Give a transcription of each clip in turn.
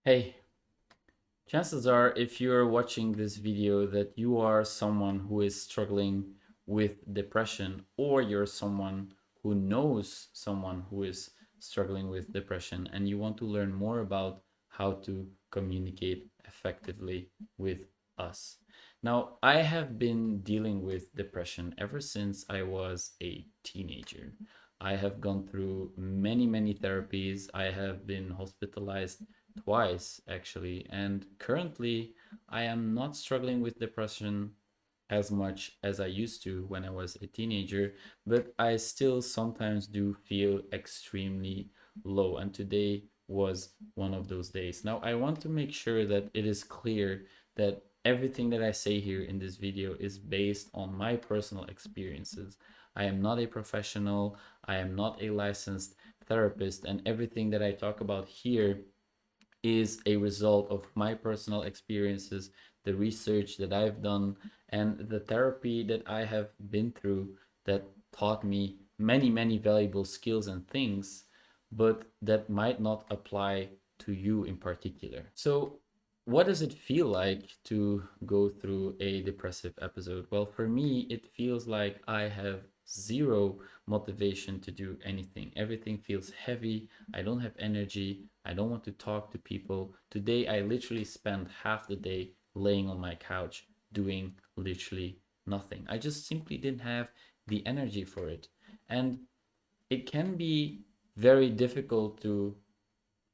Hey, chances are if you're watching this video that you are someone who is struggling with depression, or you're someone who knows someone who is struggling with depression and you want to learn more about how to communicate effectively with us. Now, I have been dealing with depression ever since I was a teenager. I have gone through many therapies. I have been hospitalized twice actually, and currently I am not struggling with depression as much as I used to when I was a teenager, but I still sometimes do feel extremely low, and today was one of those days. Now, I want to make sure that it is clear that everything that I say here in this video is based on my personal experiences. I am not a professional, I am not a licensed therapist, and everything that I talk about here is a result of my personal experiences, the research that I've done, and the therapy that I have been through that taught me many valuable skills and things, but that might not apply to you in particular. So, what does it feel like to go through a depressive episode? Well, for me, it feels like I have zero motivation to do anything. Everything feels heavy. I don't have energy. I don't want to talk to people. Today, I literally spent half the day laying on my couch doing literally nothing. I just simply didn't have the energy for it. And it can be very difficult to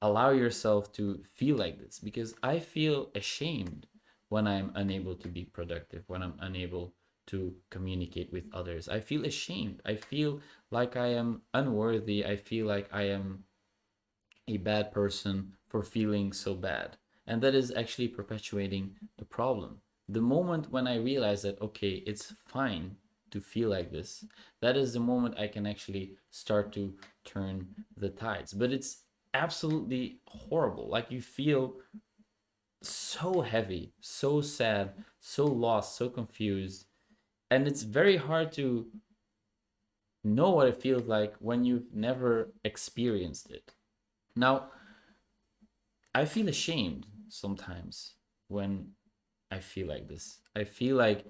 allow yourself to feel like this, because I feel ashamed when I'm unable to be productive, when I'm unable to communicate with others. I feel ashamed. I feel like I am unworthy. I feel like I am a bad person for feeling so bad. And that is actually perpetuating the problem. The moment when I realize that, okay, it's fine to feel like this, that is the moment I can actually start to turn the tides. But it's absolutely horrible. Like, you feel so heavy, so sad, so lost, so confused. And it's very hard to know what it feels like when you've never experienced it. Now, I feel ashamed sometimes when I feel like this. I feel like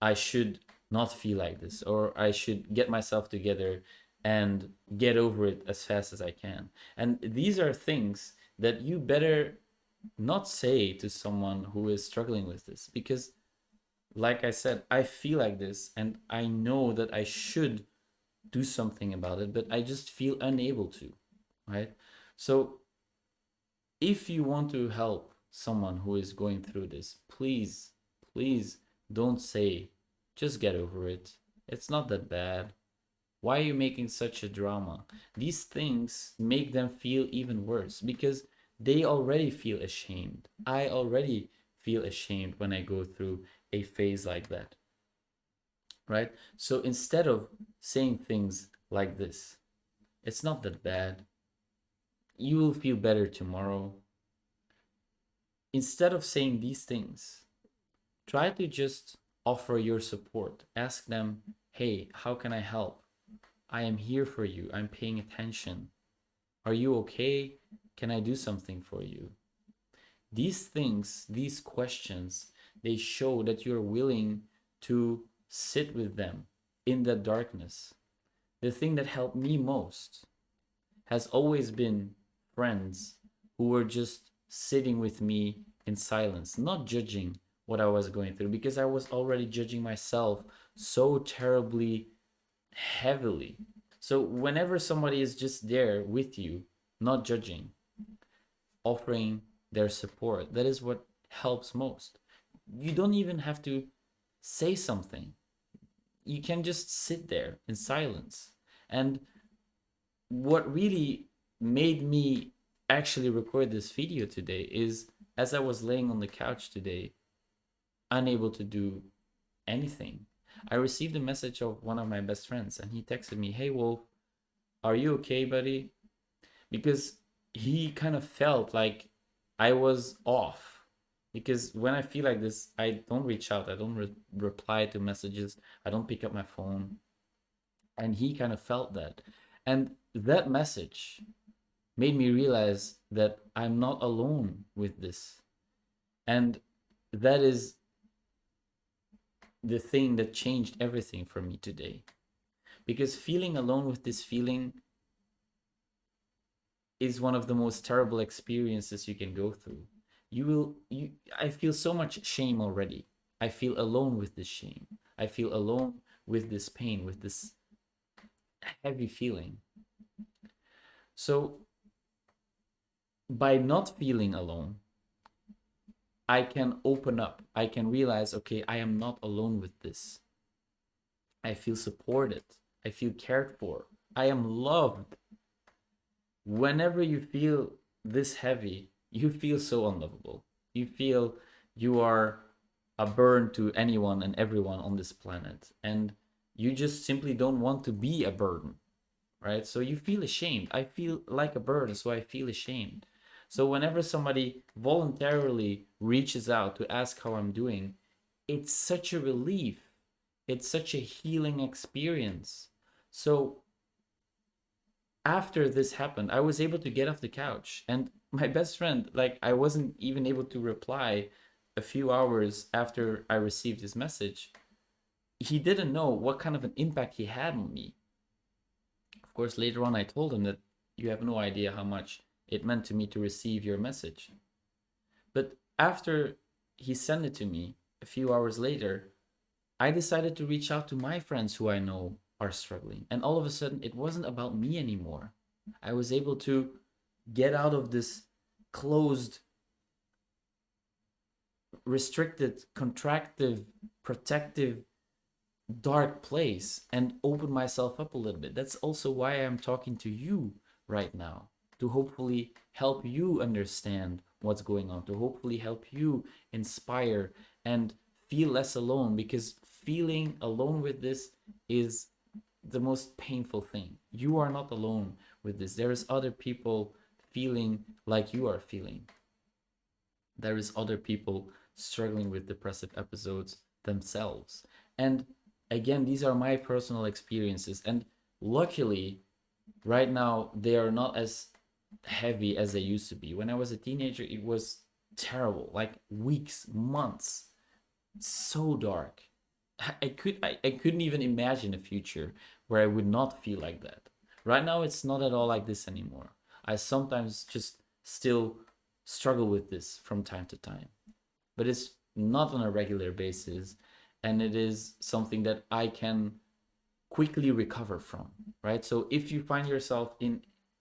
I should not feel like this, or I should get myself together and get over it as fast as I can. And these are things that you better not say to someone who is struggling with this, because, like I said, I feel like this and I know that I should do something about it, but I just feel unable to, right? So if you want to help someone who is going through this, please don't say, just get over it. It's not that bad. Why are you making such a drama? These things make them feel even worse because they already feel ashamed. I already feel ashamed when I go through a phase like that, right? So instead of saying things like this, it's not that bad. You will feel better tomorrow. Instead of saying these things, try to just offer your support. Ask them, hey, how can I help? I am here for you. I'm paying attention. Are you okay? Can I do something for you? These things, these questions, they show that you're willing to sit with them in the darkness. The thing that helped me most has always been friends who were just sitting with me in silence, not judging what I was going through, because I was already judging myself so terribly heavily. So whenever somebody is just there with you, not judging, offering their support, that is what helps most. You don't even have to say something. You can just sit there in silence. And what really made me actually record this video today is, as I was laying on the couch today, unable to do anything, I received a message of one of my best friends, and he texted me, "Hey Wolf, are you okay, buddy?" Because he kind of felt like I was off. Because when I feel like this, I don't reach out, I don't reply to messages, I don't pick up my phone. And he kind of felt that. And that message made me realize that I'm not alone with this. And that is the thing that changed everything for me today. Because feeling alone with this feeling is one of the most terrible experiences you can go through. I feel so much shame already. I feel alone with this shame. I feel alone with this pain, with this heavy feeling. So by not feeling alone, I can open up. I can realize, okay, I am not alone with this. I feel supported. I feel cared for. I am loved. Whenever you feel this heavy, you feel so unlovable. You feel you are a burden to anyone and everyone on this planet. And you just simply don't want to be a burden, right? So you feel ashamed. I feel like a burden, so I feel ashamed. So whenever somebody voluntarily reaches out to ask how I'm doing, it's such a relief. It's such a healing experience. So after this happened, I was able to get off the couch. And my best friend, like, I wasn't even able to reply a few hours after I received his message. He didn't know what kind of an impact he had on me. Of course, later on, I told him that you have no idea how much it meant to me to receive your message. But after he sent it to me a few hours later, I decided to reach out to my friends who I know are struggling. And all of a sudden, it wasn't about me anymore. I was able to get out of this closed, restricted, contractive, protective, dark place and open myself up a little bit. That's also why I'm talking to you right now, to hopefully help you understand what's going on, to hopefully help you inspire and feel less alone, because feeling alone with this is the most painful thing. You are not alone with this. There is other people feeling like you are feeling. There is other people struggling with depressive episodes themselves. And again, these are my personal experiences. And luckily, right now, they are not as heavy as they used to be. When I was a teenager, it was terrible, like weeks, months, so dark. I couldn't even imagine a future where I would not feel like that. Right now, it's not at all like this anymore. I sometimes just still struggle with this from time to time, but it's not on a regular basis, and it is something that I can quickly recover from, right? So if you find yourself in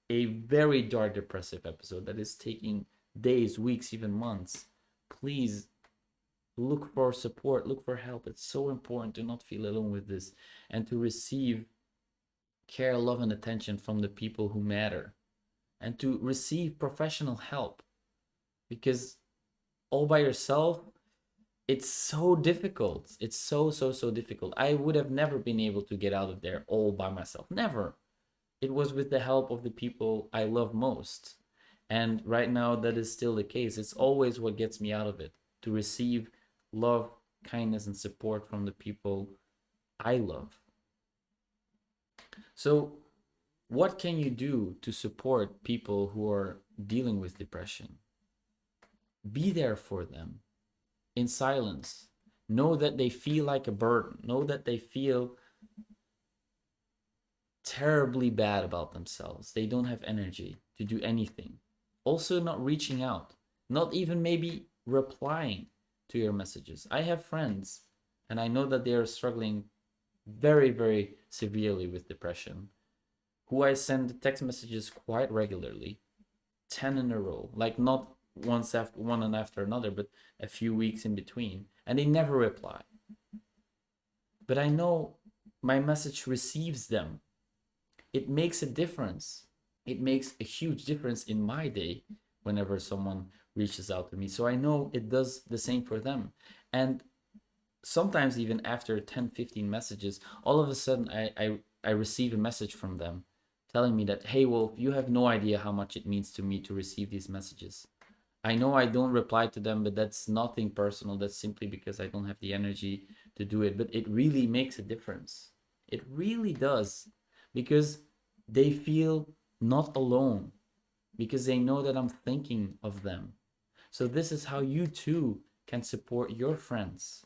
a very dark depressive episode that is taking days, weeks, even months, please look for support, look for help. It's so important to not feel alone with this and to receive care, love, and attention from the people who matter, and to receive professional help, because all by yourself, it's so difficult. It's so difficult. I would have never been able to get out of there all by myself. Never. It was with the help of the people I love most. And right now, that is still the case. It's always what gets me out of it, to receive love, kindness, and support from the people I love. So, what can you do to support people who are dealing with depression? Be there for them in silence. Know that they feel like a burden. Know that they feel terribly bad about themselves. They don't have energy to do anything. Also, not reaching out, not even maybe replying to your messages. I have friends, and I know that they are struggling very severely with depression, who I send text messages quite regularly, 10 in a row, like not once after one and after another, but a few weeks in between, and they never reply. But I know my message receives them. It makes a difference. It makes a huge difference in my day whenever someone reaches out to me. So I know it does the same for them. And sometimes even after 10, 15 messages, all of a sudden I receive a message from them telling me that, hey, Wolf, you have no idea how much it means to me to receive these messages. I know I don't reply to them, but that's nothing personal. That's simply because I don't have the energy to do it. But it really makes a difference. It really does, because they feel not alone. because they know that I'm thinking of them. So this is how you too can support your friends.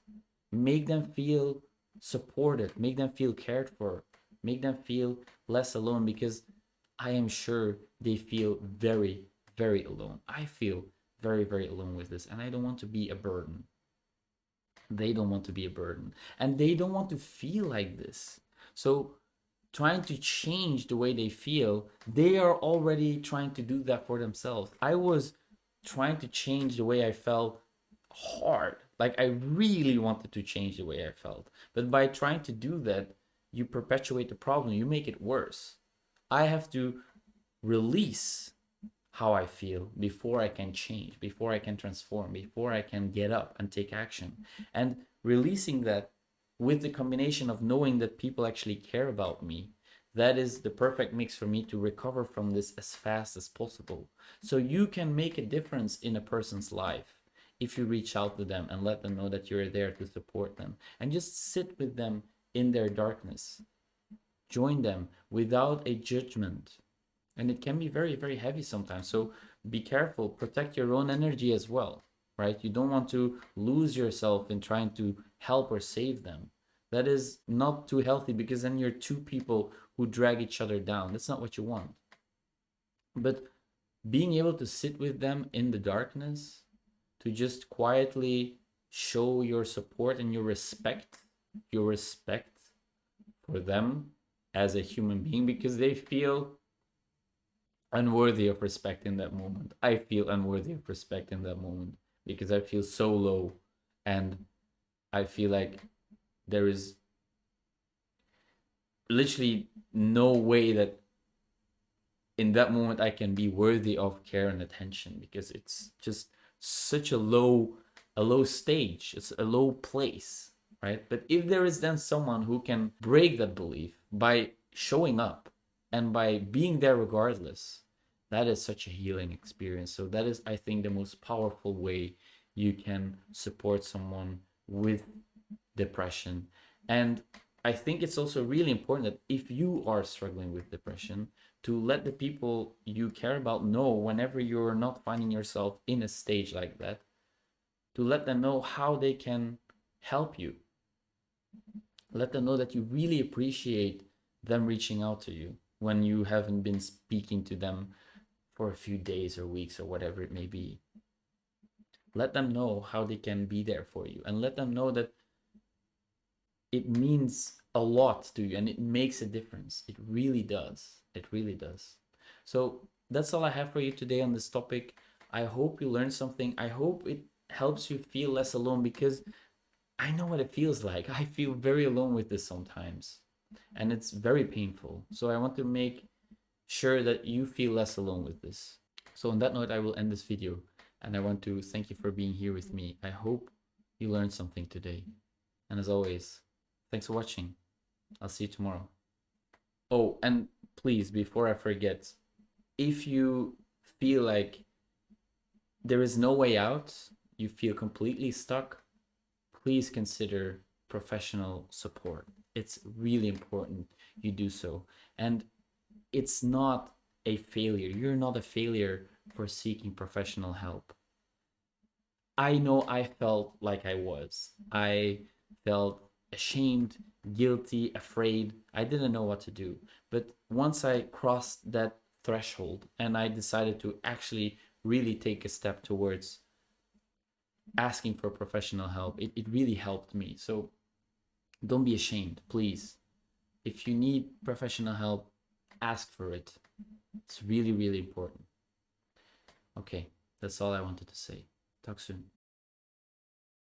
Make them feel supported, make them feel cared for, make them feel less alone, because I am sure they feel very, very alone. I feel very, very alone with this, and I don't want to be a burden. They don't want to be a burden, and they don't want to feel like this. So trying to change the way they feel, they are already trying to do that for themselves. I was trying to change the way I felt hard. Like I really wanted to change the way I felt. But by trying to do that, you perpetuate the problem, you make it worse. I have to release how I feel before I can change, before I can transform, before I can get up and take action. And releasing that with the combination of knowing that people actually care about me, that is the perfect mix for me to recover from this as fast as possible. So you can make a difference in a person's life if you reach out to them and let them know that you're there to support them, and just sit with them in their darkness. Join them without a judgment, and it can be very, very heavy sometimes. So be careful, protect your own energy as well, right? You don't want to lose yourself in trying to help or save them. That is not too healthy, because then you're two people who drag each other down. That's not what you want. But being able to sit with them in the darkness, to just quietly show your support and your respect for them as a human being, because they feel unworthy of respect in that moment. I feel unworthy of respect in that moment because I feel so low, and I feel like there is literally no way that in that moment I can be worthy of care and attention, because it's just such a low stage. It's a low place, right? But if there is then someone who can break that belief by showing up and by being there regardless, that is such a healing experience. So that is, I think, the most powerful way you can support someone with depression. And I think it's also really important that if you are struggling with depression, to let the people you care about know, whenever you're not finding yourself in a stage like that, to let them know how they can help you. Let them know that you really appreciate them reaching out to you when you haven't been speaking to them for a few days or weeks or whatever it may be. Let them know how they can be there for you, and let them know that it means a lot to you and it makes a difference. It really does. It really does. So that's all I have for you today on this topic. I hope you learned something. I hope it helps you feel less alone, because I know what it feels like. I feel very alone with this sometimes, and it's very painful. So I want to make sure that you feel less alone with this. So on that note, I will end this video, and I want to thank you for being here with me. I hope you learned something today. And as always, thanks for watching. I'll see you tomorrow. Oh, and please, before I forget, if you feel like there is no way out, you feel completely stuck, please consider professional support. It's really important you do so. And it's not a failure. You're not a failure for seeking professional help. I know I felt like I was. I felt ashamed, guilty, afraid. I didn't know what to do. But once I crossed that threshold and I decided to actually really take a step towards asking for professional help, it really helped me. So don't be ashamed, please. If you need professional help, ask for it. It's really, really important. Okay, that's all I wanted to say. Talk soon.